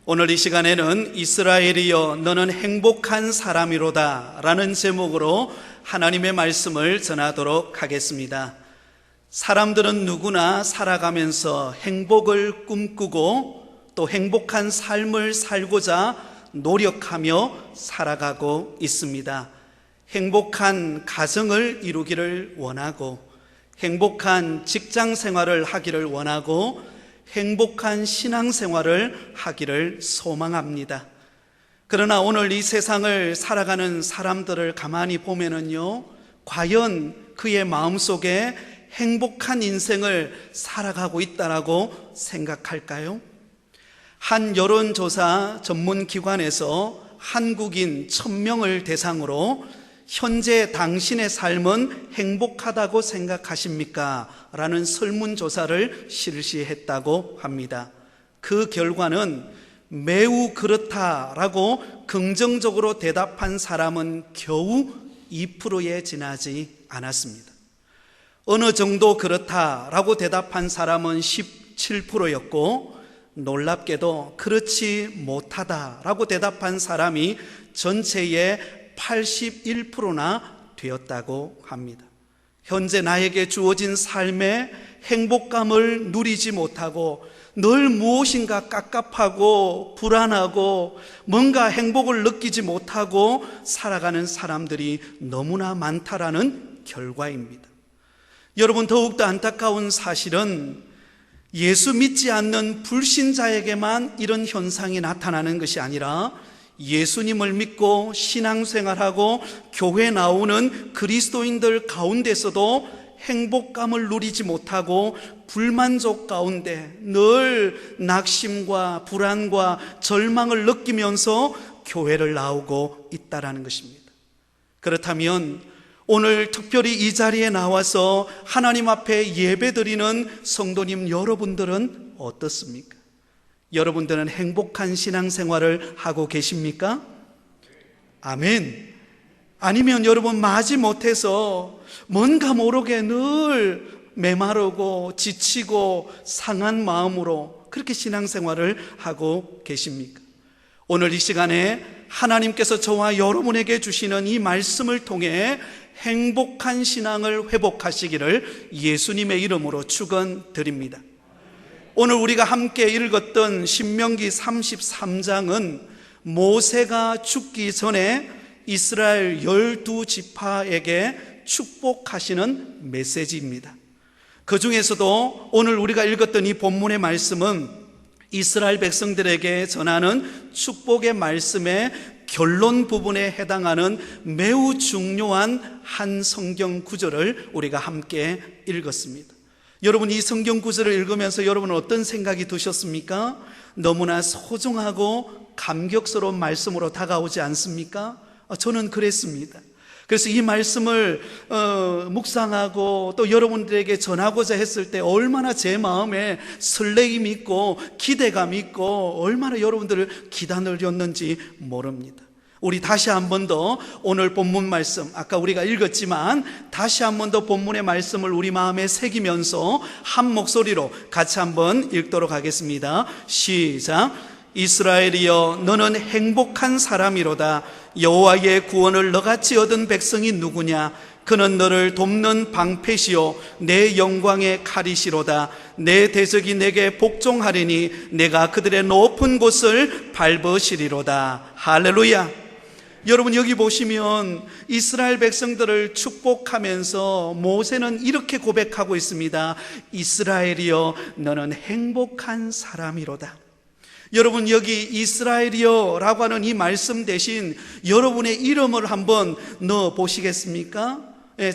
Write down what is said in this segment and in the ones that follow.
오늘 이 시간에는 이스라엘이여 너는 행복한 사람이로다 라는 제목으로 하나님의 말씀을 전하도록 하겠습니다. 사람들은 누구나 살아가면서 행복을 꿈꾸고 또 행복한 삶을 살고자 노력하며 살아가고 있습니다. 행복한 가정을 이루기를 원하고, 행복한 직장 생활을 하기를 원하고, 행복한 신앙생활을 하기를 소망합니다. 그러나 오늘 이 세상을 살아가는 사람들을 가만히 보면은요, 과연 그의 마음속에 행복한 인생을 살아가고 있다라고 생각할까요? 한 여론조사 전문기관에서 한국인 1000명을 대상으로 현재 당신의 삶은 행복하다고 생각하십니까? 라는 설문조사를 실시했다고 합니다. 그 결과는 매우 그렇다라고 긍정적으로 대답한 사람은 겨우 2%에 지나지 않았습니다. 어느 정도 그렇다라고 대답한 사람은 17%였고, 놀랍게도 그렇지 못하다라고 대답한 사람이 전체의 81%나 되었다고 합니다. 현재 나에게 주어진 삶의 행복감을 누리지 못하고 늘 무엇인가 깝깝하고 불안하고 뭔가 행복을 느끼지 못하고 살아가는 사람들이 너무나 많다라는 결과입니다. 여러분, 더욱더 안타까운 사실은 예수 믿지 않는 불신자에게만 이런 현상이 나타나는 것이 아니라 예수님을 믿고 신앙생활하고 교회 나오는 그리스도인들 가운데서도 행복감을 누리지 못하고 불만족 가운데 늘 낙심과 불안과 절망을 느끼면서 교회를 나오고 있다라는 것입니다. 그렇다면 오늘 특별히 이 자리에 나와서 하나님 앞에 예배드리는 성도님 여러분들은 어떻습니까? 여러분들은 행복한 신앙생활을 하고 계십니까? 아멘. 아니면 여러분 마지 못해서 뭔가 모르게 늘 메마르고 지치고 상한 마음으로 그렇게 신앙생활을 하고 계십니까? 오늘 이 시간에 하나님께서 저와 여러분에게 주시는 이 말씀을 통해 행복한 신앙을 회복하시기를 예수님의 이름으로 축원드립니다. 오늘 우리가 함께 읽었던 신명기 33장은 모세가 죽기 전에 이스라엘 12지파에게 축복하시는 메시지입니다. 그 중에서도 오늘 우리가 읽었던 이 본문의 말씀은 이스라엘 백성들에게 전하는 축복의 말씀의 결론 부분에 해당하는 매우 중요한 한 성경 구절을 우리가 함께 읽었습니다. 여러분, 이 성경 구절을 읽으면서 여러분은 어떤 생각이 드셨습니까? 너무나 소중하고 감격스러운 말씀으로 다가오지 않습니까? 저는 그랬습니다. 그래서 이 말씀을 묵상하고 또 여러분들에게 전하고자 했을 때 얼마나 제 마음에 설레임이 있고 기대감이 있고 얼마나 여러분들을 기다렸는지 모릅니다. 우리 다시 한 번 더 오늘 본문 말씀, 아까 우리가 읽었지만 다시 한 번 더 본문의 말씀을 우리 마음에 새기면서 한 목소리로 같이 한번 읽도록 하겠습니다. 시작. 이스라엘이여 너는 행복한 사람이로다. 여호와의 구원을 너같이 얻은 백성이 누구냐? 그는 너를 돕는 방패시요 내 영광의 칼이시로다. 내 대적이 내게 복종하리니 내가 그들의 높은 곳을 밟으시리로다. 할렐루야. 여러분, 여기 보시면 이스라엘 백성들을 축복하면서 모세는 이렇게 고백하고 있습니다. 이스라엘이여 너는 행복한 사람이로다. 여러분, 여기 이스라엘이여 라고 하는 이 말씀 대신 여러분의 이름을 한번 넣어 보시겠습니까?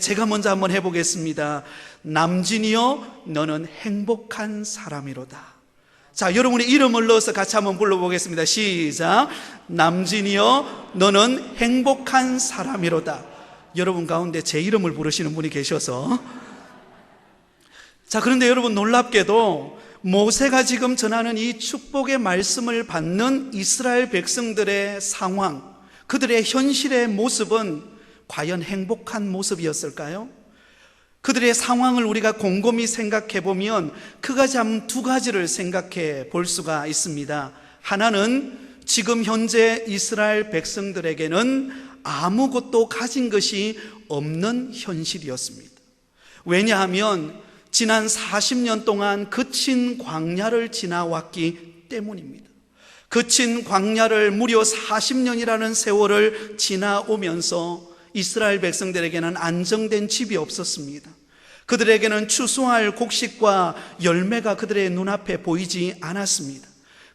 제가 먼저 한번 해보겠습니다. 남진이여 너는 행복한 사람이로다. 자, 여러분의 이름을 넣어서 같이 한번 불러보겠습니다. 시작. 남진이여 너는 행복한 사람이로다. 여러분 가운데 제 이름을 부르시는 분이 계셔서, 자, 그런데 여러분 놀랍게도 모세가 지금 전하는 이 축복의 말씀을 받는 이스라엘 백성들의 상황, 그들의 현실의 모습은 과연 행복한 모습이었을까요? 그들의 상황을 우리가 곰곰이 생각해 보면 두 가지를 생각해 볼 수가 있습니다. 하나는 지금 현재 이스라엘 백성들에게는 아무것도 가진 것이 없는 현실이었습니다. 왜냐하면 지난 40년 동안 거친 광야를 지나왔기 때문입니다. 거친 광야를 무려 40년이라는 세월을 지나오면서 이스라엘 백성들에게는 안정된 집이 없었습니다. 그들에게는 추수할 곡식과 열매가 그들의 눈앞에 보이지 않았습니다.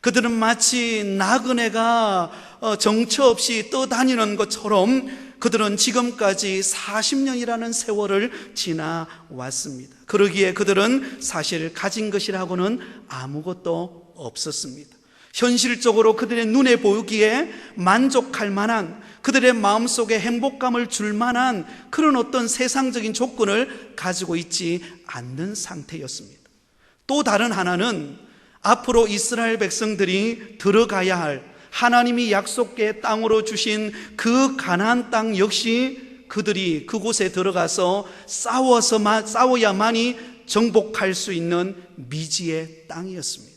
그들은 마치 나그네가 정처 없이 떠다니는 것처럼 그들은 지금까지 40년이라는 세월을 지나왔습니다. 그러기에 그들은 사실 가진 것이라고는 아무것도 없었습니다. 현실적으로 그들의 눈에 보이기에 만족할 만한, 그들의 마음속에 행복감을 줄 만한 그런 어떤 세상적인 조건을 가지고 있지 않는 상태였습니다. 또 다른 하나는 앞으로 이스라엘 백성들이 들어가야 할 하나님이 약속의 땅으로 주신 그 가나안 땅 역시 그들이 그곳에 들어가서 싸워야만이 정복할 수 있는 미지의 땅이었습니다.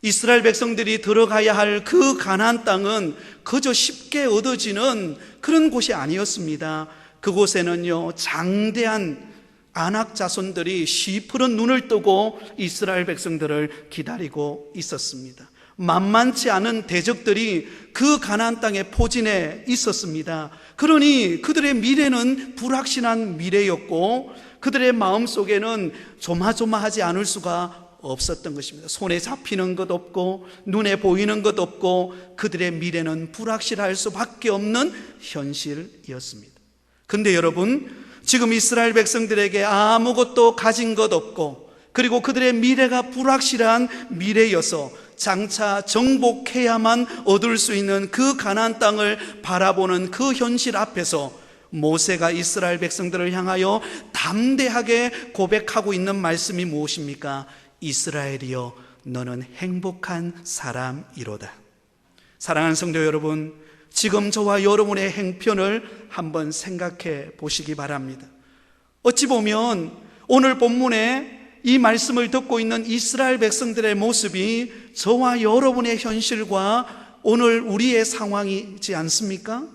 이스라엘 백성들이 들어가야 할 그 가나안 땅은 그저 쉽게 얻어지는 그런 곳이 아니었습니다. 그곳에는요, 장대한 아낙 자손들이 시퍼런 눈을 뜨고 이스라엘 백성들을 기다리고 있었습니다. 만만치 않은 대적들이 그 가나안 땅의 포진에 있었습니다. 그러니 그들의 미래는 불확실한 미래였고 그들의 마음속에는 조마조마하지 않을 수가 없었던 것입니다. 손에 잡히는 것 없고 눈에 보이는 것 없고 그들의 미래는 불확실할 수밖에 없는 현실이었습니다. 근데 여러분, 지금 이스라엘 백성들에게 아무것도 가진 것 없고 그리고 그들의 미래가 불확실한 미래여서 장차 정복해야만 얻을 수 있는 그 가나안 땅을 바라보는 그 현실 앞에서 모세가 이스라엘 백성들을 향하여 담대하게 고백하고 있는 말씀이 무엇입니까? 이스라엘이여, 너는 행복한 사람이로다. 사랑하는 성도 여러분, 지금 저와 여러분의 행편을 한번 생각해 보시기 바랍니다. 어찌 보면 오늘 본문에 이 말씀을 듣고 있는 이스라엘 백성들의 모습이 저와 여러분의 현실과 오늘 우리의 상황이지 않습니까?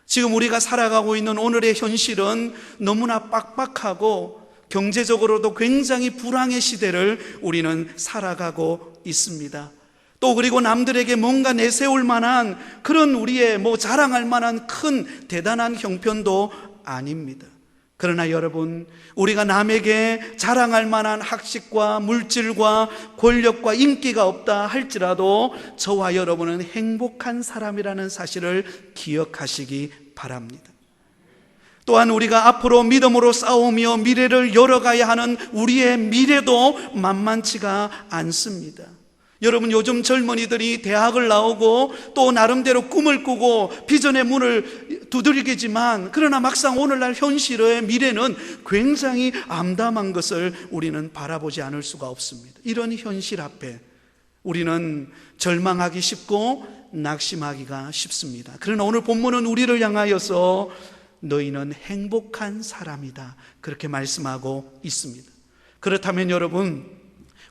지금 우리가 살아가고 있는 오늘의 현실은 너무나 빡빡하고 경제적으로도 굉장히 불황의 시대를 우리는 살아가고 있습니다. 또 그리고 남들에게 뭔가 내세울 만한 그런 우리의 자랑할 만한 큰 대단한 형편도 아닙니다. 그러나 여러분, 우리가 남에게 자랑할 만한 학식과 물질과 권력과 인기가 없다 할지라도 저와 여러분은 행복한 사람이라는 사실을 기억하시기 바랍니다. 또한 우리가 앞으로 믿음으로 싸우며 미래를 열어가야 하는 우리의 미래도 만만치가 않습니다. 여러분, 요즘 젊은이들이 대학을 나오고 또 나름대로 꿈을 꾸고 비전의 문을 두들기지만 그러나 막상 오늘날 현실의 미래는 굉장히 암담한 것을 우리는 바라보지 않을 수가 없습니다. 이런 현실 앞에 우리는 절망하기 쉽고 낙심하기가 쉽습니다. 그러나 오늘 본문은 우리를 향하여서 너희는 행복한 사람이다, 그렇게 말씀하고 있습니다. 그렇다면 여러분,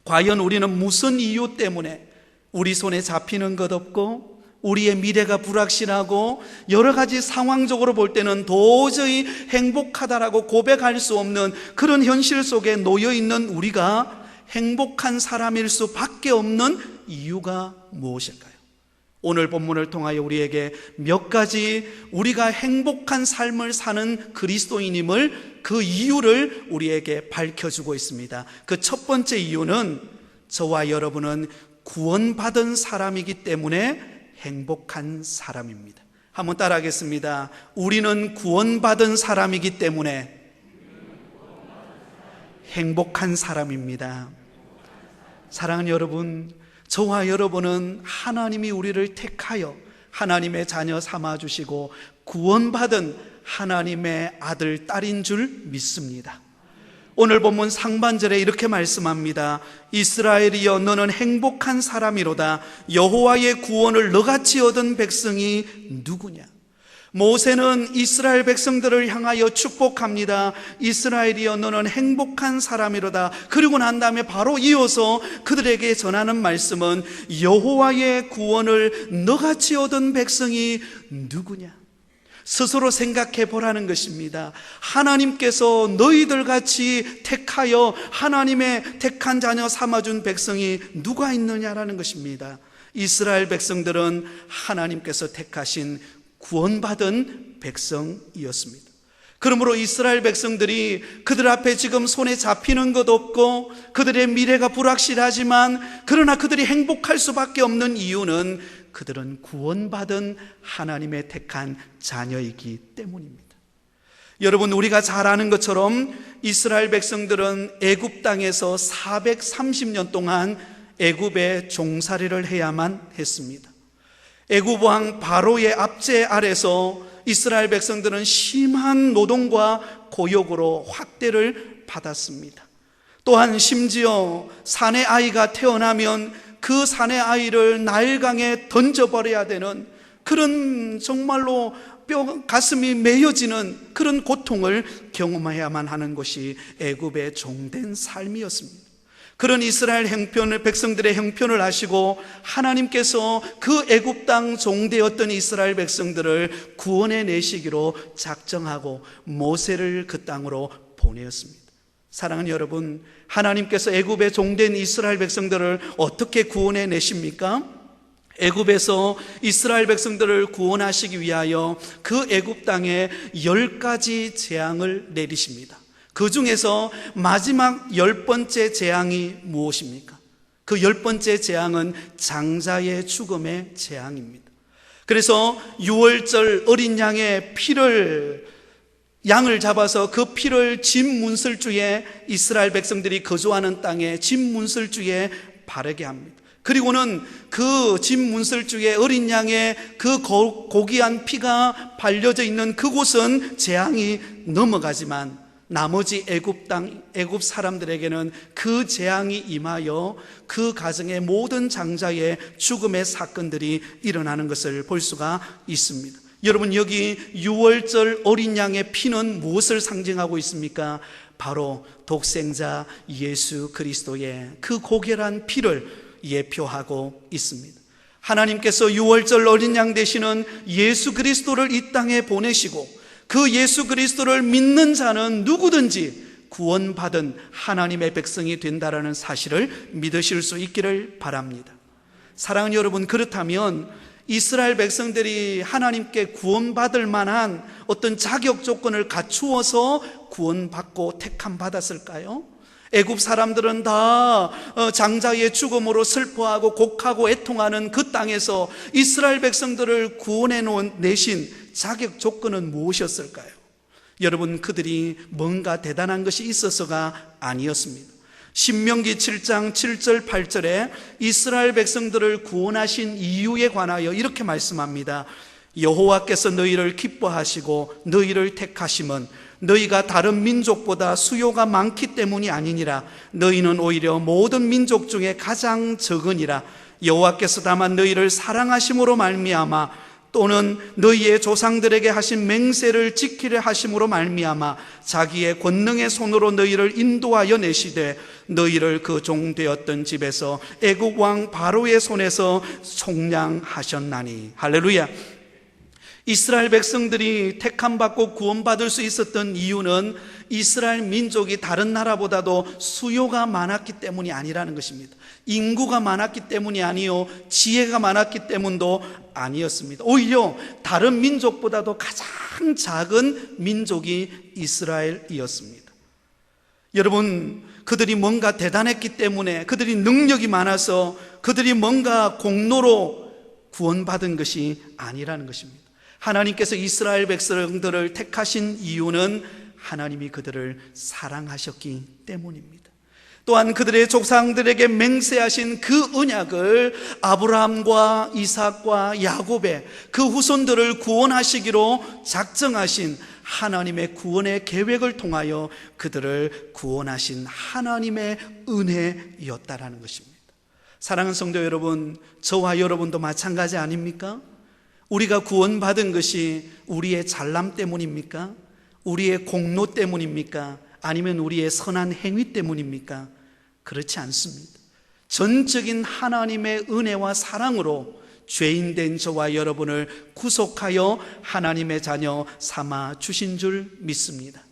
과연 우리는 무슨 이유 때문에 우리 손에 잡히는 것 없고 우리의 미래가 불확실하고 여러 가지 상황적으로 볼 때는 도저히 행복하다라고 고백할 수 없는 그런 현실 속에 놓여 있는 우리가 행복한 사람일 수밖에 없는 이유가 무엇일까요? 오늘 본문을 통하여 우리에게 몇 가지 우리가 행복한 삶을 사는 그리스도인임을, 그 이유를 우리에게 밝혀주고 있습니다. 그 첫 번째 이유는 저와 여러분은 구원받은 사람이기 때문에 행복한 사람입니다. 한번 따라하겠습니다. 우리는 구원받은 사람이기 때문에 행복한 사람입니다. 사랑하는 여러분, 저와 여러분은 하나님이 우리를 택하여 하나님의 자녀 삼아주시고 구원받은 하나님의 아들, 딸인 줄 믿습니다. 오늘 본문 상반절에 이렇게 말씀합니다. 이스라엘이여, 너는 행복한 사람이로다. 여호와의 구원을 너같이 얻은 백성이 누구냐? 모세는 이스라엘 백성들을 향하여 축복합니다. 이스라엘이여 너는 행복한 사람이로다. 그리고 난 다음에 바로 이어서 그들에게 전하는 말씀은 여호와의 구원을 너같이 얻은 백성이 누구냐? 스스로 생각해 보라는 것입니다. 하나님께서 너희들 같이 택하여 하나님의 택한 자녀 삼아준 백성이 누가 있느냐라는 것입니다. 이스라엘 백성들은 하나님께서 택하신 구원받은 백성이었습니다. 그러므로 이스라엘 백성들이 그들 앞에 지금 손에 잡히는 것 없고 그들의 미래가 불확실하지만 그러나 그들이 행복할 수밖에 없는 이유는 그들은 구원받은 하나님의 택한 자녀이기 때문입니다. 여러분, 우리가 잘 아는 것처럼 이스라엘 백성들은 애굽 땅에서 430년 동안 애굽의 종살이를 해야만 했습니다. 애굽 왕 바로의 압제 아래서 이스라엘 백성들은 심한 노동과 고역으로 학대를 받았습니다. 또한 심지어 사내 아이가 태어나면 그 사내 아이를 나일강에 던져버려야 되는 그런 정말로 가슴이 메어지는 그런 고통을 경험해야만 하는 것이 애굽의 종된 삶이었습니다. 그런 이스라엘 백성들의 형편을 아시고 하나님께서 그 애굽 땅 종되었던 이스라엘 백성들을 구원해 내시기로 작정하고 모세를 그 땅으로 보내었습니다. 사랑하는 여러분, 하나님께서 애굽에 종된 이스라엘 백성들을 어떻게 구원해 내십니까? 애굽에서 이스라엘 백성들을 구원하시기 위하여 그 애굽 땅에 10가지 재앙을 내리십니다. 그 중에서 마지막 10번째 재앙이 무엇입니까? 그 10번째 재앙은 장자의 죽음의 재앙입니다. 그래서 유월절 어린 양의 양을 잡아서 그 피를 집 문설주에 이스라엘 백성들이 거주하는 땅에 집 문설주에 바르게 합니다. 그리고는 그 집 문설주에 어린 양의 그 고귀한 피가 발려져 있는 그곳은 재앙이 넘어가지만 나머지 애굽 사람들에게는 그 재앙이 임하여 그 가정의 모든 장자의 죽음의 사건들이 일어나는 것을 볼 수가 있습니다. 여러분, 여기 유월절 어린 양의 피는 무엇을 상징하고 있습니까? 바로 독생자 예수 그리스도의 그 고결한 피를 예표하고 있습니다. 하나님께서 유월절 어린 양 되시는 예수 그리스도를 이 땅에 보내시고 그 예수 그리스도를 믿는 자는 누구든지 구원받은 하나님의 백성이 된다라는 사실을 믿으실 수 있기를 바랍니다. 사랑하는 여러분, 그렇다면 이스라엘 백성들이 하나님께 구원받을 만한 어떤 자격 조건을 갖추어서 구원받고 택함 받았을까요? 애굽 사람들은 다 장자의 죽음으로 슬퍼하고 곡하고 애통하는 그 땅에서 이스라엘 백성들을 구원해 내신 자격 조건은 무엇이었을까요? 여러분, 그들이 뭔가 대단한 것이 있어서가 아니었습니다. 신명기 7장 7절 8절에 이스라엘 백성들을 구원하신 이유에 관하여 이렇게 말씀합니다. 여호와께서 너희를 기뻐하시고 너희를 택하심은 너희가 다른 민족보다 수요가 많기 때문이 아니니라. 너희는 오히려 모든 민족 중에 가장 적으니라. 여호와께서 다만 너희를 사랑하심으로 말미암아 또는 너희의 조상들에게 하신 맹세를 지키려 하심으로 말미암아 자기의 권능의 손으로 너희를 인도하여 내시되 너희를 그 종되었던 집에서 애굽 왕 바로의 손에서 속량하셨나니. 할렐루야. 이스라엘 백성들이 택함받고 구원받을 수 있었던 이유는 이스라엘 민족이 다른 나라보다도 수요가 많았기 때문이 아니라는 것입니다. 인구가 많았기 때문이 아니요, 지혜가 많았기 때문도 아니었습니다. 오히려 다른 민족보다도 가장 작은 민족이 이스라엘이었습니다. 여러분, 그들이 뭔가 대단했기 때문에, 그들이 능력이 많아서 그들이 뭔가 공로로 구원받은 것이 아니라는 것입니다. 하나님께서 이스라엘 백성들을 택하신 이유는 하나님이 그들을 사랑하셨기 때문입니다. 또한 그들의 조상들에게 맹세하신 그 언약을 아브라함과 이삭과 야곱의 그 후손들을 구원하시기로 작정하신 하나님의 구원의 계획을 통하여 그들을 구원하신 하나님의 은혜였다라는 것입니다. 사랑하는 성도 여러분, 저와 여러분도 마찬가지 아닙니까? 우리가 구원받은 것이 우리의 잘남 때문입니까? 우리의 공로 때문입니까? 아니면 우리의 선한 행위 때문입니까? 그렇지 않습니다. 전적인 하나님의 은혜와 사랑으로 죄인된 저와 여러분을 구속하여 하나님의 자녀 삼아 주신 줄 믿습니다.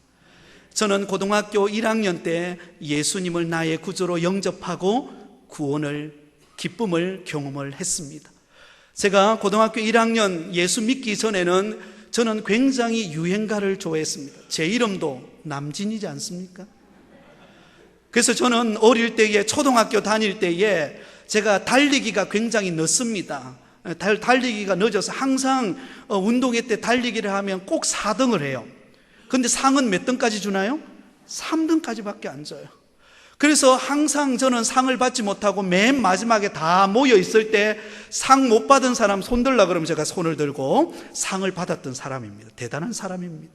저는 고등학교 1학년 때 예수님을 나의 구주로 영접하고 기쁨을 경험을 했습니다. 제가 고등학교 1학년 예수 믿기 전에는 저는 굉장히 유행가를 좋아했습니다. 제 이름도 남진이지 않습니까? 그래서 저는 어릴 때에, 초등학교 다닐 때에 제가 달리기가 굉장히 늦습니다. 달리기가 늦어서 항상 운동회 때 달리기를 하면 꼭 4등을 해요. 근데 상은 몇 등까지 주나요? 3등까지밖에 안 줘요. 그래서 항상 저는 상을 받지 못하고 맨 마지막에 다 모여 있을 때 상 못 받은 사람 손 들라 그러면 제가 손을 들고 상을 받았던 사람입니다. 대단한 사람입니다.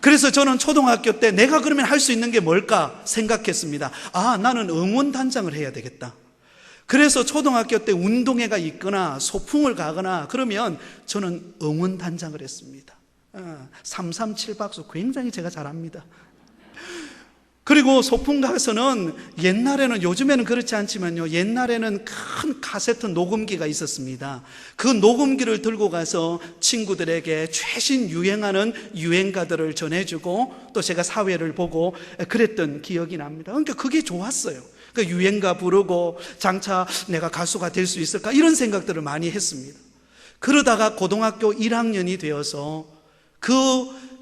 그래서 저는 초등학교 때 내가 그러면 할 수 있는 게 뭘까 생각했습니다. 나는 응원단장을 해야 되겠다. 그래서 초등학교 때 운동회가 있거나 소풍을 가거나 그러면 저는 응원단장을 했습니다. 337박수 굉장히 제가 잘합니다. 그리고 소풍 가서는 옛날에는, 요즘에는 그렇지 않지만요, 옛날에는 큰 카세트 녹음기가 있었습니다. 그 녹음기를 들고 가서 친구들에게 최신 유행하는 유행가들을 전해주고 또 제가 사회를 보고 그랬던 기억이 납니다. 그러니까 그게 좋았어요. 그 유행가 부르고 장차 내가 가수가 될 수 있을까 이런 생각들을 많이 했습니다. 그러다가 고등학교 1학년이 되어서 그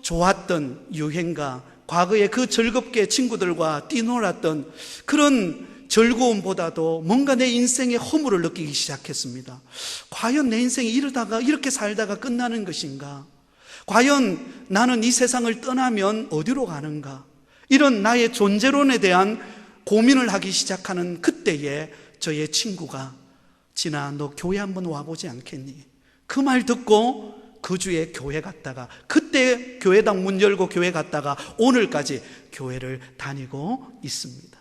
좋았던 유행가, 과거에 그 즐겁게 친구들과 뛰놀았던 그런 즐거움보다도 뭔가 내 인생의 허물을 느끼기 시작했습니다. 과연 내 인생이 이렇게 살다가 끝나는 것인가? 과연 나는 이 세상을 떠나면 어디로 가는가? 이런 나의 존재론에 대한 고민을 하기 시작하는 그때에 저의 친구가, 진아, 너 교회 한번 와보지 않겠니? 그 말 듣고 그 주에 교회 갔다가, 그때 교회당 문 열고 교회 갔다가 오늘까지 교회를 다니고 있습니다.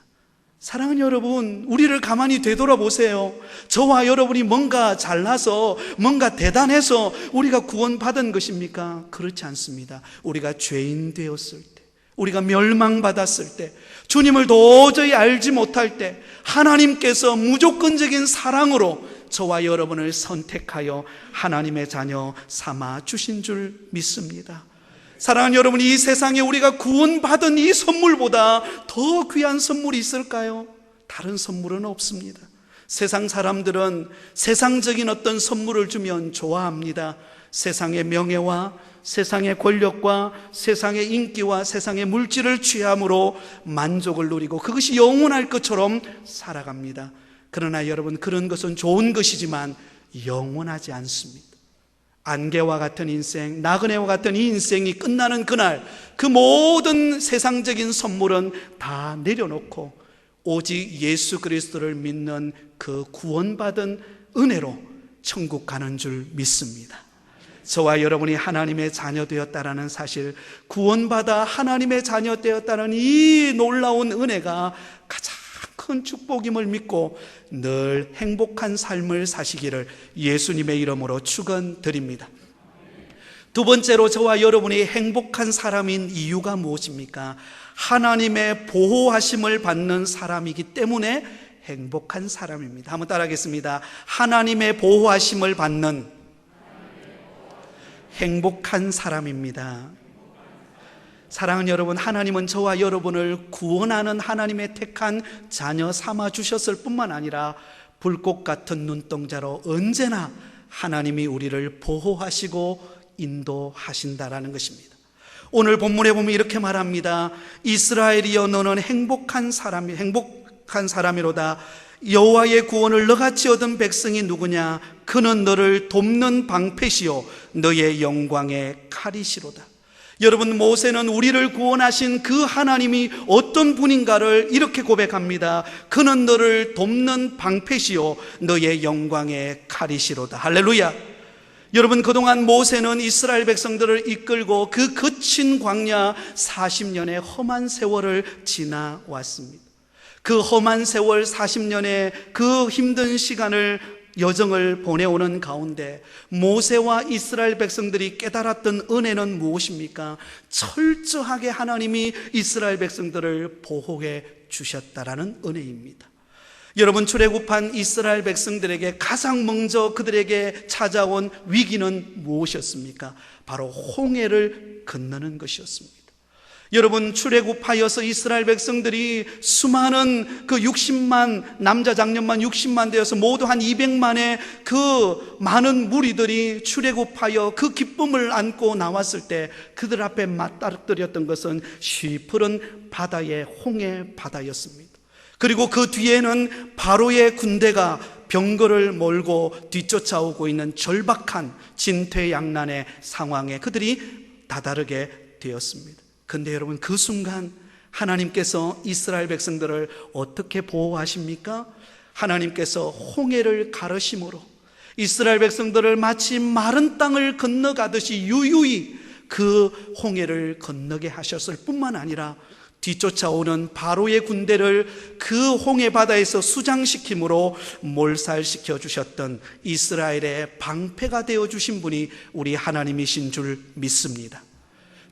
사랑하는 여러분, 우리를 가만히 되돌아보세요. 저와 여러분이 뭔가 잘나서, 뭔가 대단해서 우리가 구원받은 것입니까? 그렇지 않습니다. 우리가 죄인 되었을 때, 우리가 멸망받았을 때, 주님을 도저히 알지 못할 때 하나님께서 무조건적인 사랑으로 저와 여러분을 선택하여 하나님의 자녀 삼아 주신 줄 믿습니다. 사랑하는 여러분, 이 세상에 우리가 구원받은 이 선물보다 더 귀한 선물이 있을까요? 다른 선물은 없습니다. 세상 사람들은 세상적인 어떤 선물을 주면 좋아합니다. 세상의 명예와 세상의 권력과 세상의 인기와 세상의 물질을 취함으로 만족을 누리고 그것이 영원할 것처럼 살아갑니다. 그러나 여러분, 그런 것은 좋은 것이지만 영원하지 않습니다. 안개와 같은 인생, 나그네와 같은 이 인생이 끝나는 그날, 그 모든 세상적인 선물은 다 내려놓고 오직 예수 그리스도를 믿는 그 구원받은 은혜로 천국 가는 줄 믿습니다. 저와 여러분이 하나님의 자녀 되었다라는 사실, 구원받아 하나님의 자녀 되었다는 이 놀라운 은혜가 가장 큰 축복임을 믿고 늘 행복한 삶을 사시기를 예수님의 이름으로 축원드립니다. 두 번째로, 저와 여러분이 행복한 사람인 이유가 무엇입니까? 하나님의 보호하심을 받는 사람이기 때문에 행복한 사람입니다. 한번 따라하겠습니다. 하나님의 보호하심을 받는 행복한 사람입니다. 사랑하는 여러분, 하나님은 저와 여러분을 구원하는 하나님의 택한 자녀 삼아 주셨을 뿐만 아니라 불꽃 같은 눈동자로 언제나 하나님이 우리를 보호하시고 인도하신다라는 것입니다. 오늘 본문에 보면 이렇게 말합니다. 이스라엘이여, 너는 행복한 사람이로다. 여호와의 구원을 너같이 얻은 백성이 누구냐? 그는 너를 돕는 방패시요 너의 영광의 칼이시로다. 여러분, 모세는 우리를 구원하신 그 하나님이 어떤 분인가를 이렇게 고백합니다. 그는 너를 돕는 방패시요 너의 영광의 칼이시로다. 할렐루야. 여러분, 그동안 모세는 이스라엘 백성들을 이끌고 그 거친 광야 40년의 험한 세월을 지나왔습니다. 그 험한 세월 40년의 그 힘든 시간을 여정을 보내오는 가운데 모세와 이스라엘 백성들이 깨달았던 은혜는 무엇입니까? 철저하게 하나님이 이스라엘 백성들을 보호해 주셨다라는 은혜입니다. 여러분, 출애굽한 이스라엘 백성들에게 가장 먼저 그들에게 찾아온 위기는 무엇이었습니까? 바로 홍해를 건너는 것이었습니다. 여러분, 출애굽하여서 이스라엘 백성들이 수많은 그 60만 남자 장년만 60만 되어서 모두 한 200만의 그 많은 무리들이 출애굽하여 그 기쁨을 안고 나왔을 때 그들 앞에 맞닥뜨렸던 것은 시푸른 바다의 홍해 바다였습니다. 그리고 그 뒤에는 바로의 군대가 병거를 몰고 뒤쫓아오고 있는 절박한 진퇴양난의 상황에 그들이 다다르게 되었습니다. 근데 여러분, 그 순간 하나님께서 이스라엘 백성들을 어떻게 보호하십니까? 하나님께서 홍해를 가르심으로 이스라엘 백성들을 마치 마른 땅을 건너가듯이 유유히 그 홍해를 건너게 하셨을 뿐만 아니라 뒤쫓아오는 바로의 군대를 그 홍해 바다에서 수장시킴으로 몰살시켜 주셨던 이스라엘의 방패가 되어 주신 분이 우리 하나님이신 줄 믿습니다.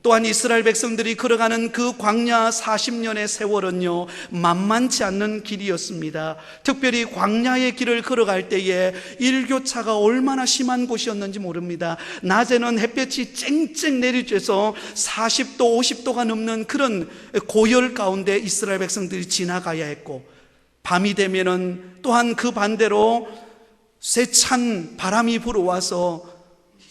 또한 이스라엘 백성들이 걸어가는 그 광야 40년의 세월은요, 만만치 않는 길이었습니다. 특별히 광야의 길을 걸어갈 때에 일교차가 얼마나 심한 곳이었는지 모릅니다. 낮에는 햇볕이 쨍쨍 내리쬐서 40도, 50도가 넘는 그런 고열 가운데 이스라엘 백성들이 지나가야 했고, 밤이 되면은 또한 그 반대로 세찬 바람이 불어와서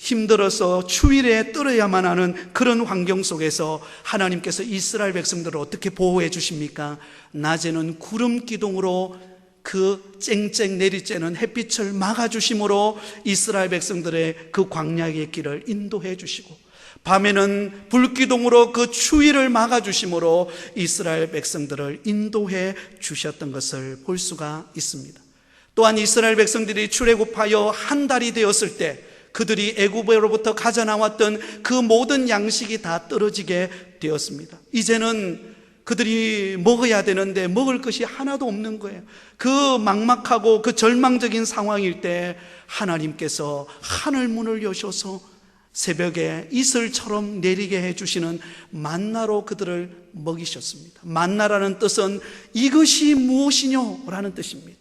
힘들어서 추위에 떨어야만 하는 그런 환경 속에서 하나님께서 이스라엘 백성들을 어떻게 보호해 주십니까? 낮에는 구름 기둥으로 그 쨍쨍 내리쬐는 햇빛을 막아주심으로 이스라엘 백성들의 그 광야의 길을 인도해 주시고, 밤에는 불기둥으로 그 추위를 막아주심으로 이스라엘 백성들을 인도해 주셨던 것을 볼 수가 있습니다. 또한 이스라엘 백성들이 출애굽하여 한 달이 되었을 때 그들이 애굽으로부터 가져 나왔던 그 모든 양식이 다 떨어지게 되었습니다. 이제는 그들이 먹어야 되는데 먹을 것이 하나도 없는 거예요. 그 막막하고 그 절망적인 상황일 때 하나님께서 하늘 문을 여셔서 새벽에 이슬처럼 내리게 해주시는 만나로 그들을 먹이셨습니다. 만나라는 뜻은 이것이 무엇이뇨? 라는 뜻입니다.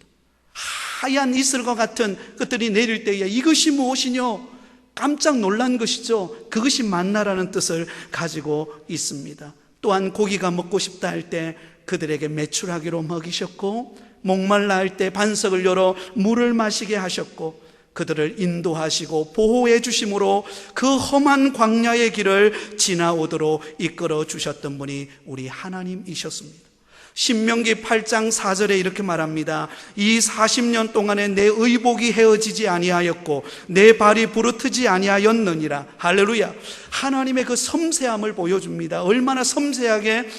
하얀 이슬과 같은 것들이 내릴 때에 이것이 무엇이뇨? 깜짝 놀란 것이죠. 그것이 만나라는 뜻을 가지고 있습니다. 또한 고기가 먹고 싶다 할 때 그들에게 메추라기로 먹이셨고, 목말라 할 때 반석을 열어 물을 마시게 하셨고, 그들을 인도하시고 보호해 주심으로 그 험한 광야의 길을 지나오도록 이끌어 주셨던 분이 우리 하나님이셨습니다. 신명기 8장 4절에 이렇게 말합니다. 이 40년 동안에 내 의복이 헤어지지 아니하였고 내 발이 부르트지 아니하였느니라. 할렐루야. 하나님의 그 섬세함을 보여줍니다. 얼마나 섬세하게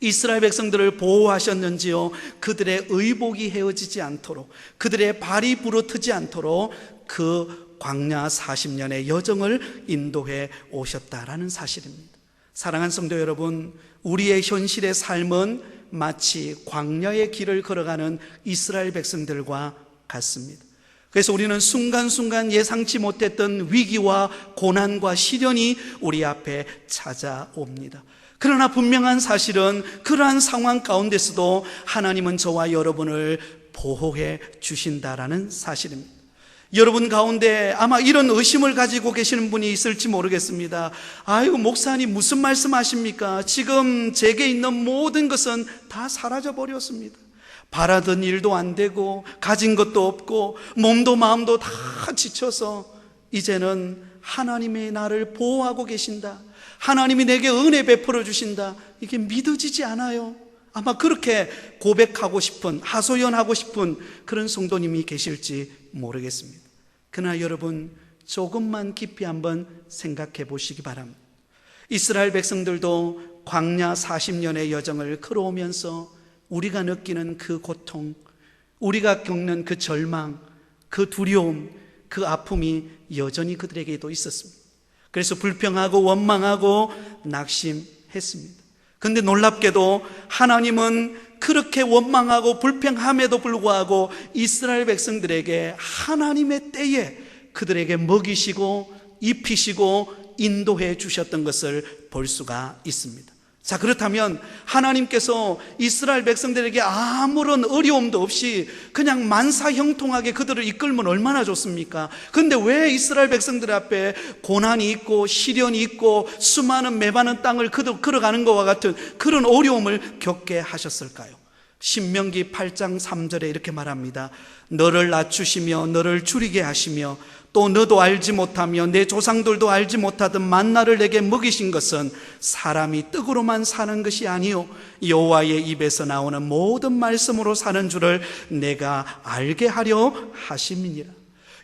이스라엘 백성들을 보호하셨는지요. 그들의 의복이 헤어지지 않도록, 그들의 발이 부르트지 않도록 그 광야 40년의 여정을 인도해 오셨다라는 사실입니다. 사랑하는 성도 여러분, 우리의 현실의 삶은 마치 광야의 길을 걸어가는 이스라엘 백성들과 같습니다. 그래서 우리는 순간순간 예상치 못했던 위기와 고난과 시련이 우리 앞에 찾아옵니다. 그러나 분명한 사실은 그러한 상황 가운데서도 하나님은 저와 여러분을 보호해 주신다라는 사실입니다. 여러분 가운데 아마 이런 의심을 가지고 계시는 분이 있을지 모르겠습니다. 아이고, 목사님 무슨 말씀하십니까? 지금 제게 있는 모든 것은 다 사라져 버렸습니다. 바라던 일도 안 되고 가진 것도 없고 몸도 마음도 다 지쳐서 이제는 하나님이 나를 보호하고 계신다, 하나님이 내게 은혜 베풀어 주신다, 이게 믿어지지 않아요. 아마 그렇게 고백하고 싶은, 하소연하고 싶은 그런 성도님이 계실지 모르겠습니다. 그러나 여러분, 조금만 깊이 한번 생각해 보시기 바랍니다. 이스라엘 백성들도 광야 40년의 여정을 걸어오면서 우리가 느끼는 그 고통, 우리가 겪는 그 절망, 그 두려움, 그 아픔이 여전히 그들에게도 있었습니다. 그래서 불평하고 원망하고 낙심했습니다. 근데 놀랍게도 하나님은 그렇게 원망하고 불평함에도 불구하고 이스라엘 백성들에게 하나님의 때에 그들에게 먹이시고 입히시고 인도해 주셨던 것을 볼 수가 있습니다. 자, 그렇다면 하나님께서 이스라엘 백성들에게 아무런 어려움도 없이 그냥 만사형통하게 그들을 이끌면 얼마나 좋습니까? 근데 왜 이스라엘 백성들 앞에 고난이 있고 시련이 있고 수많은 메마른 땅을 걸어가는 것과 같은 그런 어려움을 겪게 하셨을까요? 신명기 8장 3절에 이렇게 말합니다. 너를 낮추시며 너를 줄이게 하시며 또 너도 알지 못하며 내 조상들도 알지 못하던 만나를 내게 먹이신 것은 사람이 떡으로만 사는 것이 아니요 여호와의 입에서 나오는 모든 말씀으로 사는 줄을 내가 알게 하려 하심이니라.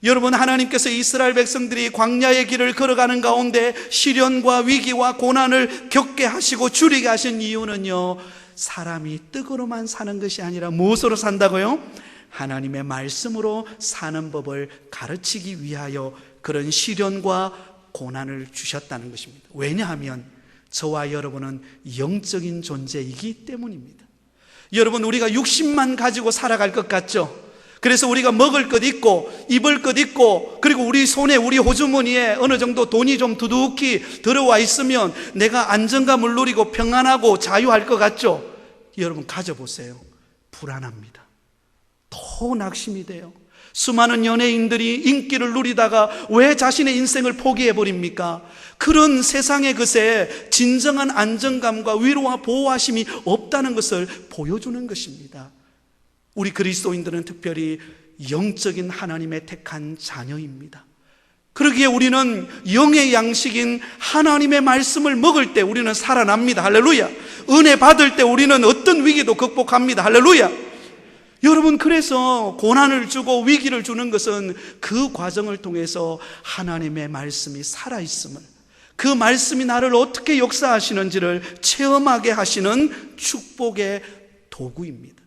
여러분, 하나님께서 이스라엘 백성들이 광야의 길을 걸어가는 가운데 시련과 위기와 고난을 겪게 하시고 줄이게 하신 이유는요, 사람이 떡으로만 사는 것이 아니라 무엇으로 산다고요? 하나님의 말씀으로 사는 법을 가르치기 위하여 그런 시련과 고난을 주셨다는 것입니다. 왜냐하면 저와 여러분은 영적인 존재이기 때문입니다. 여러분, 우리가 육신만 가지고 살아갈 것 같죠? 그래서 우리가 먹을 것 있고 입을 것 있고 그리고 우리 손에 우리 호주머니에 어느 정도 돈이 좀 두둑히 들어와 있으면 내가 안정감을 누리고 평안하고 자유할 것 같죠? 여러분, 가져보세요. 불안합니다. 더 낙심이 돼요. 수많은 연예인들이 인기를 누리다가 왜 자신의 인생을 포기해버립니까? 그런 세상의 것에 진정한 안정감과 위로와 보호하심이 없다는 것을 보여주는 것입니다. 우리 그리스도인들은 특별히 영적인 하나님의 택한 자녀입니다. 그러기에 우리는 영의 양식인 하나님의 말씀을 먹을 때 우리는 살아납니다. 할렐루야. 은혜 받을 때 우리는 어떤 위기도 극복합니다. 할렐루야. 여러분, 그래서 고난을 주고 위기를 주는 것은 그 과정을 통해서 하나님의 말씀이 살아있음을, 그 말씀이 나를 어떻게 역사하시는지를 체험하게 하시는 축복의 도구입니다.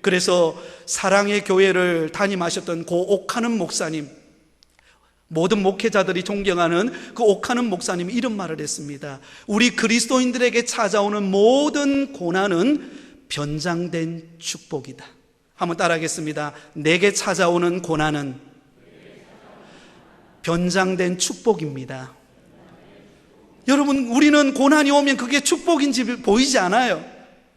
그래서 사랑의 교회를 담임하셨던 고 옥하는 목사님, 모든 목회자들이 존경하는 그 옥하는 목사님이 이런 말을 했습니다. 우리 그리스도인들에게 찾아오는 모든 고난은 변장된 축복이다. 한번 따라하겠습니다. 내게 찾아오는 고난은 변장된 축복입니다. 여러분, 우리는 고난이 오면 그게 축복인지 보이지 않아요.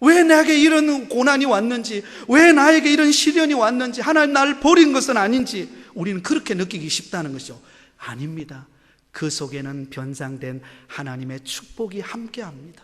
왜 나에게 이런 고난이 왔는지, 왜 나에게 이런 시련이 왔는지, 하나님 나를 버린 것은 아닌지 우리는 그렇게 느끼기 쉽다는 것이죠. 아닙니다. 그 속에는 변장된 하나님의 축복이 함께합니다.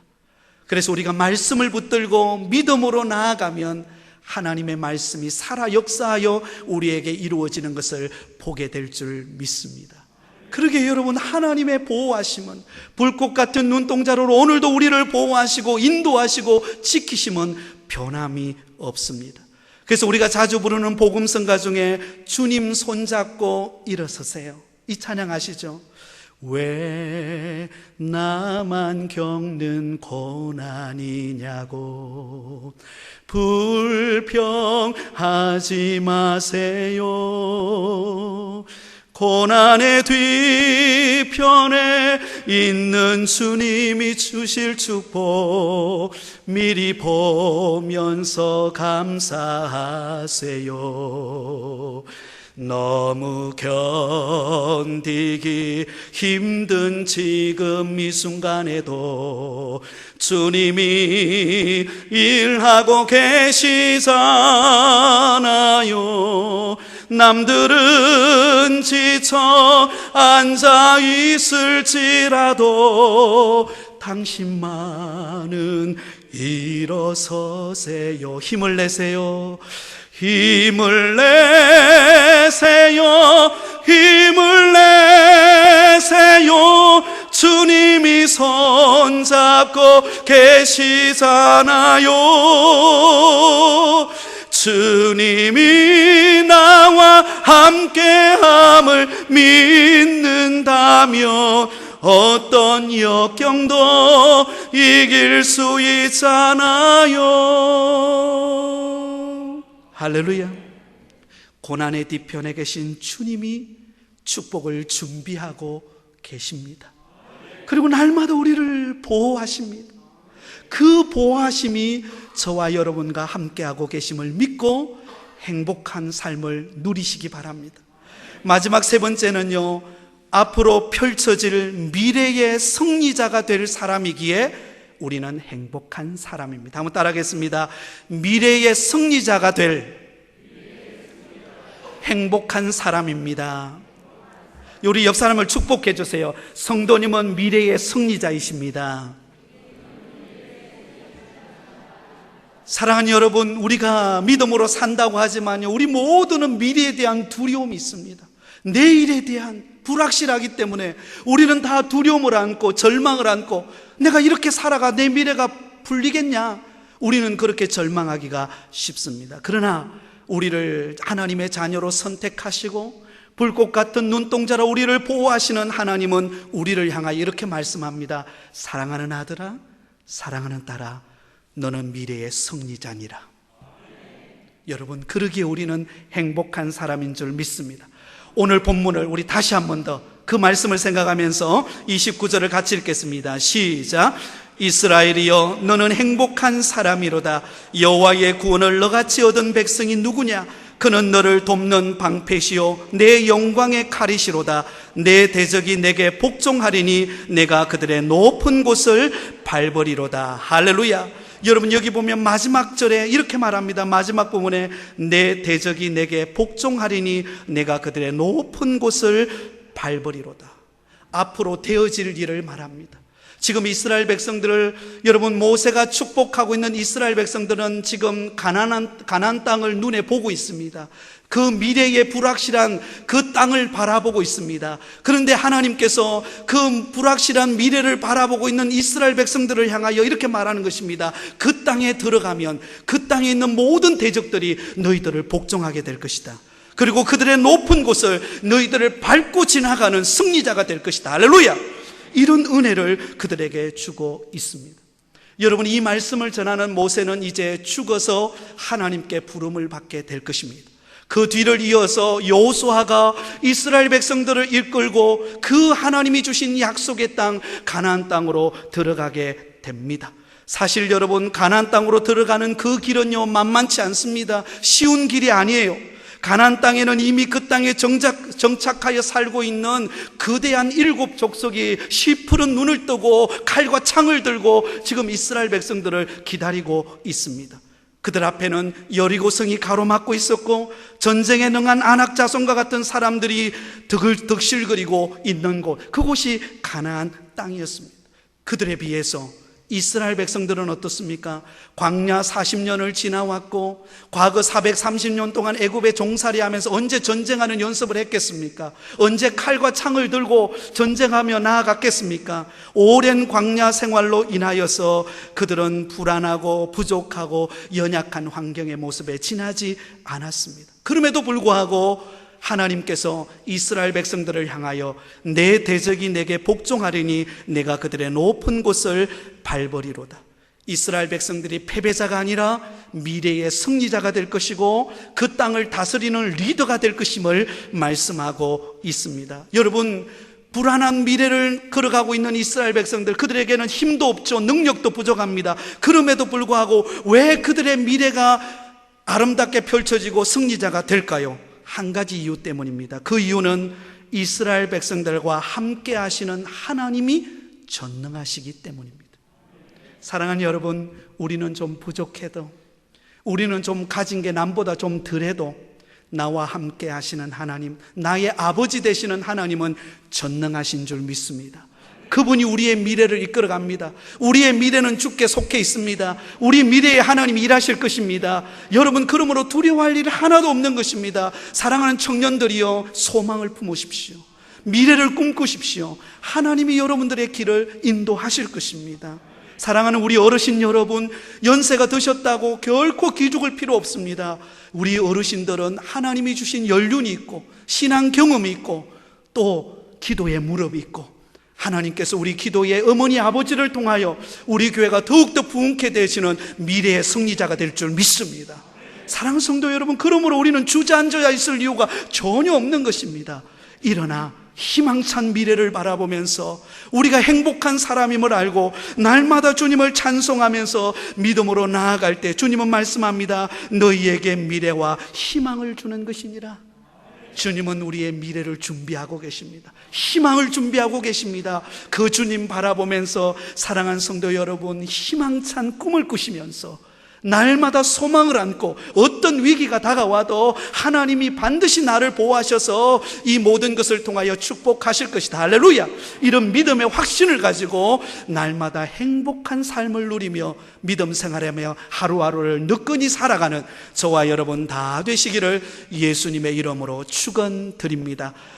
그래서 우리가 말씀을 붙들고 믿음으로 나아가면 하나님의 말씀이 살아 역사하여 우리에게 이루어지는 것을 보게 될 줄 믿습니다. 그러게 여러분, 하나님의 보호하심은 불꽃 같은 눈동자로 오늘도 우리를 보호하시고 인도하시고 지키심은 변함이 없습니다. 그래서 우리가 자주 부르는 복음성가 중에 주님 손잡고 일어서세요, 이 찬양 아시죠? 왜 나만 겪는 고난이냐고 불평하지 마세요. 고난의 뒤편에 있는 주님이 주실 축복 미리 보면서 감사하세요. 너무 견디기 힘든 지금 이 순간에도 주님이 일하고 계시잖아요. 남들은 지쳐 앉아 있을지라도 당신만은 일어서세요. 힘을 내세요. 힘을 내세요. 힘을 내세요. 주님이 손잡고 계시잖아요. 주님이 나와 함께함을 믿는다며 어떤 역경도 이길 수 있잖아요. 할렐루야. 고난의 뒤편에 계신 주님이 축복을 준비하고 계십니다. 그리고 날마다 우리를 보호하십니다. 그 보호하심이 저와 여러분과 함께하고 계심을 믿고 행복한 삶을 누리시기 바랍니다. 마지막 세 번째는요, 앞으로 펼쳐질 미래의 승리자가 될 사람이기에 우리는 행복한 사람입니다. 한번 따라하겠습니다. 미래의 승리자가 될 행복한 사람입니다. 우리 옆 사람을 축복해 주세요. 성도님은 미래의 승리자이십니다. 사랑하는 여러분, 우리가 믿음으로 산다고 하지만요, 우리 모두는 미래에 대한 두려움이 있습니다. 내일에 대한 불확실하기 때문에 우리는 다 두려움을 안고 절망을 안고, 내가 이렇게 살아가 내 미래가 풀리겠냐? 우리는 그렇게 절망하기가 쉽습니다. 그러나 우리를 하나님의 자녀로 선택하시고 불꽃 같은 눈동자로 우리를 보호하시는 하나님은 우리를 향하여 이렇게 말씀합니다. 사랑하는 아들아, 사랑하는 딸아, 너는 미래의 승리자니라. 여러분, 그러기에 우리는 행복한 사람인 줄 믿습니다. 오늘 본문을 우리 다시 한 번 더 그 말씀을 생각하면서 29절을 같이 읽겠습니다. 시작. 이스라엘이여, 너는 행복한 사람이로다. 여호와의 구원을 너같이 얻은 백성이 누구냐? 그는 너를 돕는 방패시요 내 영광의 칼이시로다. 내 대적이 내게 복종하리니 내가 그들의 높은 곳을 밟으리로다. 할렐루야. 여러분, 여기 보면 마지막 절에 이렇게 말합니다. 마지막 부분에 내 대적이 내게 복종하리니 내가 그들의 높은 곳을 밟으리로다. 앞으로 되어질 일을 말합니다. 지금 이스라엘 백성들을, 여러분, 모세가 축복하고 있는 이스라엘 백성들은 지금 가나안 땅을 눈에 보고 있습니다. 그 미래의 불확실한 그 땅을 바라보고 있습니다. 그런데 하나님께서 그 불확실한 미래를 바라보고 있는 이스라엘 백성들을 향하여 이렇게 말하는 것입니다. 그 땅에 들어가면 그 땅에 있는 모든 대적들이 너희들을 복종하게 될 것이다. 그리고 그들의 높은 곳을 너희들을 밟고 지나가는 승리자가 될 것이다. 할렐루야. 이런 은혜를 그들에게 주고 있습니다. 여러분, 이 말씀을 전하는 모세는 이제 죽어서 하나님께 부름을 받게 될 것입니다. 그 뒤를 이어서 여호수아가 이스라엘 백성들을 이끌고 그 하나님이 주신 약속의 땅 가나안 땅으로 들어가게 됩니다. 사실 여러분, 가나안 땅으로 들어가는 그 길은요, 만만치 않습니다. 쉬운 길이 아니에요. 가나안 땅에는 이미 그 땅에 정착하여 살고 있는 거대한 7 족속이 시푸른 눈을 뜨고 칼과 창을 들고 지금 이스라엘 백성들을 기다리고 있습니다. 그들 앞에는 여리고성이 가로막고 있었고 전쟁에 능한 아낙 자손과 같은 사람들이 득실거리고 있는 곳, 그곳이 가나안 땅이었습니다. 그들에 비해서 이스라엘 백성들은 어떻습니까? 광야 40년을 지나왔고 과거 430년 동안 애굽에 종살이하면서 언제 전쟁하는 연습을 했겠습니까? 언제 칼과 창을 들고 전쟁하며 나아갔겠습니까? 오랜 광야 생활로 인하여서 그들은 불안하고 부족하고 연약한 환경의 모습에 지나지 않았습니다. 그럼에도 불구하고 하나님께서 이스라엘 백성들을 향하여 내 대적이 내게 복종하리니 내가 그들의 높은 곳을 밟으리로다. 이스라엘 백성들이 패배자가 아니라 미래의 승리자가 될 것이고 그 땅을 다스리는 리더가 될 것임을 말씀하고 있습니다. 여러분, 불안한 미래를 걸어가고 있는 이스라엘 백성들, 그들에게는 힘도 없죠. 능력도 부족합니다. 그럼에도 불구하고 왜 그들의 미래가 아름답게 펼쳐지고 승리자가 될까요? 한 가지 이유 때문입니다. 그 이유는 이스라엘 백성들과 함께 하시는 하나님이 전능하시기 때문입니다. 사랑하는 여러분, 우리는 좀 부족해도, 우리는 좀 가진 게 남보다 좀 덜해도 나와 함께 하시는 하나님, 나의 아버지 되시는 하나님은 전능하신 줄 믿습니다. 그분이 우리의 미래를 이끌어갑니다. 우리의 미래는 주께 속해 있습니다. 우리 미래에 하나님이 일하실 것입니다. 여러분, 그러므로 두려워할 일 하나도 없는 것입니다. 사랑하는 청년들이여, 소망을 품으십시오. 미래를 꿈꾸십시오. 하나님이 여러분들의 길을 인도하실 것입니다. 사랑하는 우리 어르신 여러분, 연세가 드셨다고 결코 기죽을 필요 없습니다. 우리 어르신들은 하나님이 주신 연륜이 있고 신앙 경험이 있고 또 기도의 무릎이 있고 하나님께서 우리 기도의 어머니 아버지를 통하여 우리 교회가 더욱더 부흥케 되시는 미래의 승리자가 될 줄 믿습니다. 사랑하는 성도 여러분, 그러므로 우리는 주저앉아 있을 이유가 전혀 없는 것입니다. 일어나 희망찬 미래를 바라보면서 우리가 행복한 사람임을 알고 날마다 주님을 찬송하면서 믿음으로 나아갈 때 주님은 말씀합니다. 너희에게 미래와 희망을 주는 것이니라. 주님은 우리의 미래를 준비하고 계십니다. 희망을 준비하고 계십니다. 그 주님 바라보면서 사랑하는 성도 여러분, 희망찬 꿈을 꾸시면서 날마다 소망을 안고 어떤 위기가 다가와도 하나님이 반드시 나를 보호하셔서 이 모든 것을 통하여 축복하실 것이다. 할렐루야. 이런 믿음의 확신을 가지고 날마다 행복한 삶을 누리며 믿음 생활하며 하루하루를 느긋이 살아가는 저와 여러분 다 되시기를 예수님의 이름으로 축원드립니다.